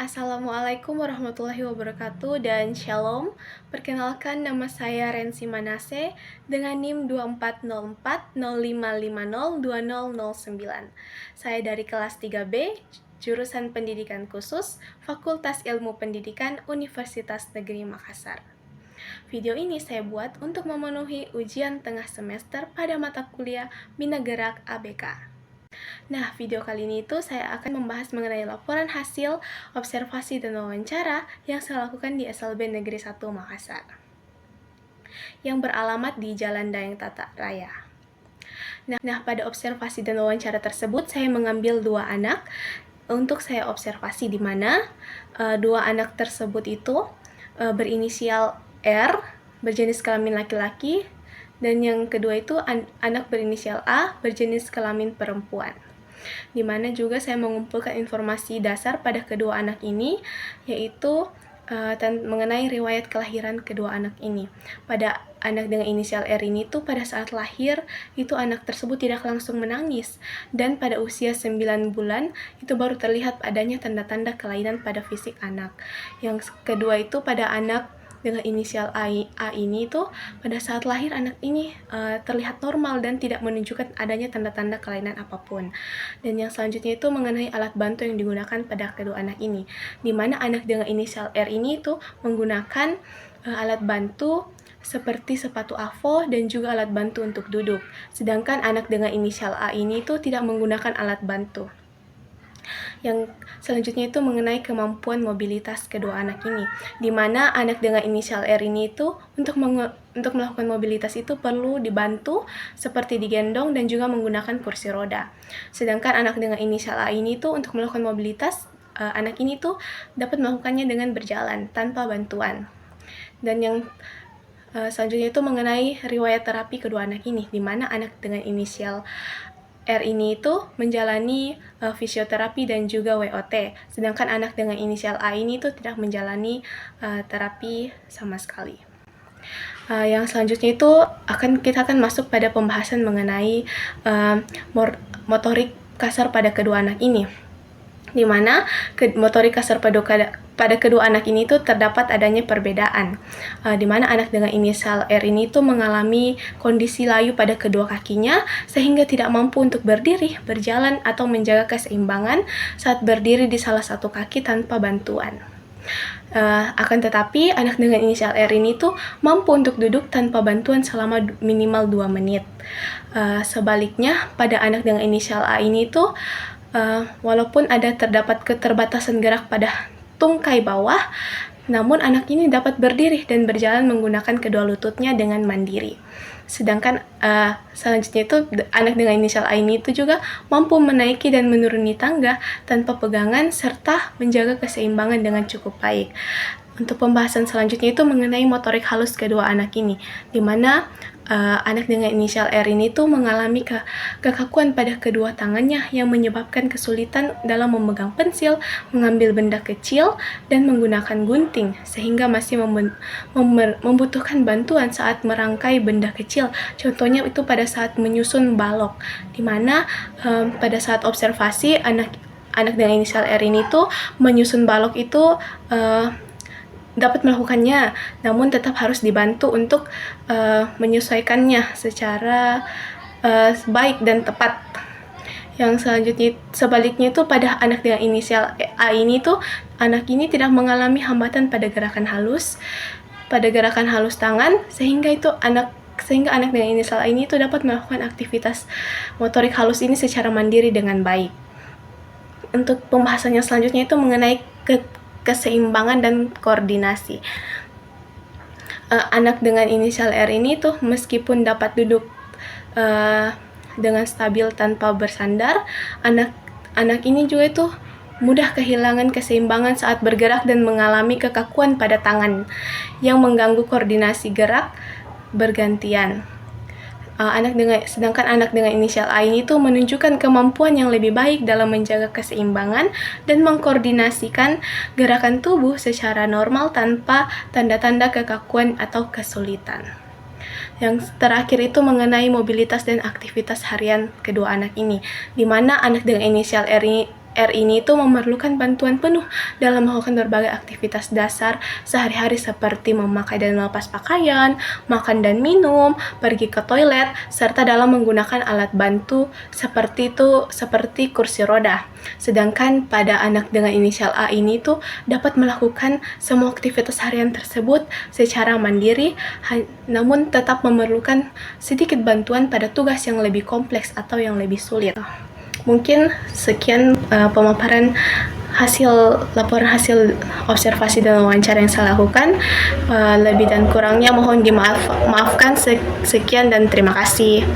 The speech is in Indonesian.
Assalamualaikum warahmatullahi wabarakatuh dan Shalom. Perkenalkan, nama saya Rensi Manase dengan NIM 240405502009. Saya dari kelas 3B, jurusan Pendidikan Khusus, Fakultas Ilmu Pendidikan Universitas Negeri Makassar. Video ini saya buat untuk memenuhi ujian tengah semester pada mata kuliah Bina Gerak ABK. Nah, video kali ini saya akan membahas mengenai laporan hasil observasi dan wawancara yang saya lakukan di SLB Negeri 1 Makassar, yang beralamat di Jalan Dayang Tata Raya. Nah, pada observasi dan wawancara tersebut, saya mengambil 2 anak untuk saya observasi, di mana 2 anak tersebut itu berinisial R, berjenis kelamin laki-laki, dan yang kedua itu anak berinisial A, berjenis kelamin perempuan. Di mana juga saya mengumpulkan informasi dasar pada kedua anak ini, yaitu mengenai riwayat kelahiran kedua anak ini. Pada anak dengan inisial R ini tuh pada saat lahir itu anak tersebut tidak langsung menangis, dan pada usia 9 bulan itu baru terlihat adanya tanda-tanda kelainan pada fisik anak. Yang kedua itu pada anak dengan inisial A ini tuh pada saat lahir anak ini terlihat normal dan tidak menunjukkan adanya tanda-tanda kelainan apapun. Dan yang selanjutnya itu mengenai alat bantu yang digunakan pada kedua anak ini, di mana anak dengan inisial R ini tuh menggunakan alat bantu seperti sepatu AVO dan juga alat bantu untuk duduk. Sedangkan anak dengan inisial A ini tuh tidak menggunakan alat bantu. Yang selanjutnya itu mengenai kemampuan mobilitas kedua anak ini, di mana anak dengan inisial R ini itu untuk melakukan mobilitas itu perlu dibantu seperti digendong dan juga menggunakan kursi roda. Sedangkan anak dengan inisial A ini itu untuk melakukan mobilitas, anak ini tuh dapat melakukannya dengan berjalan tanpa bantuan. Dan yang selanjutnya itu mengenai riwayat terapi kedua anak ini, di mana anak dengan inisial R ini itu menjalani fisioterapi dan juga WOT, sedangkan anak dengan inisial A ini itu tidak menjalani terapi sama sekali. Yang selanjutnya itu kita akan masuk pada pembahasan mengenai motorik kasar pada kedua anak ini, di mana motorik kasar pada kedua anak ini tuh terdapat adanya perbedaan, di mana anak dengan inisial R ini tuh mengalami kondisi layu pada kedua kakinya sehingga tidak mampu untuk berdiri, berjalan, atau menjaga keseimbangan saat berdiri di salah satu kaki tanpa bantuan. Akan tetapi anak dengan inisial R ini tuh mampu untuk duduk tanpa bantuan selama minimal 2 menit. Sebaliknya pada anak dengan inisial A ini tuh walaupun terdapat keterbatasan gerak pada tungkai bawah, namun anak ini dapat berdiri dan berjalan menggunakan kedua lututnya dengan mandiri. Sedangkan selanjutnya itu anak dengan inisial A ini itu juga mampu menaiki dan menuruni tangga tanpa pegangan serta menjaga keseimbangan dengan cukup baik. Untuk pembahasan selanjutnya itu mengenai motorik halus kedua anak ini, di mana anak dengan inisial R ini tuh mengalami kekakuan pada kedua tangannya yang menyebabkan kesulitan dalam memegang pensil, mengambil benda kecil, dan menggunakan gunting, sehingga masih membutuhkan bantuan saat merangkai benda kecil. Contohnya itu pada saat menyusun balok, di mana pada saat observasi anak dengan inisial R ini tuh menyusun balok itu dapat melakukannya, namun tetap harus dibantu untuk menyesuaikannya secara baik dan tepat. Yang selanjutnya sebaliknya itu pada anak dengan inisial A ini tuh anak ini tidak mengalami hambatan pada gerakan halus tangan, sehingga anak dengan inisial A ini tuh dapat melakukan aktivitas motorik halus ini secara mandiri dengan baik. Untuk pembahasannya selanjutnya itu mengenai keseimbangan dan koordinasi. Anak dengan inisial R ini tuh meskipun dapat duduk dengan stabil tanpa bersandar, anak ini juga itu mudah kehilangan keseimbangan saat bergerak dan mengalami kekakuan pada tangan yang mengganggu koordinasi gerak bergantian. Sedangkan anak dengan inisial A ini tuh menunjukkan kemampuan yang lebih baik dalam menjaga keseimbangan dan mengkoordinasikan gerakan tubuh secara normal tanpa tanda-tanda kekakuan atau kesulitan. Yang terakhir itu mengenai mobilitas dan aktivitas harian kedua anak ini, di mana anak dengan inisial R R ini tuh memerlukan bantuan penuh dalam melakukan berbagai aktivitas dasar sehari-hari seperti memakai dan melepas pakaian, makan dan minum, pergi ke toilet, serta dalam menggunakan alat bantu seperti kursi roda. Sedangkan pada anak dengan inisial A ini tuh dapat melakukan semua aktivitas harian tersebut secara mandiri, namun tetap memerlukan sedikit bantuan pada tugas yang lebih kompleks atau yang lebih sulit. Mungkin sekian pemaparan laporan hasil observasi dan wawancara yang saya lakukan. Lebih dan kurangnya mohon dimaafkan. Sekian dan terima kasih.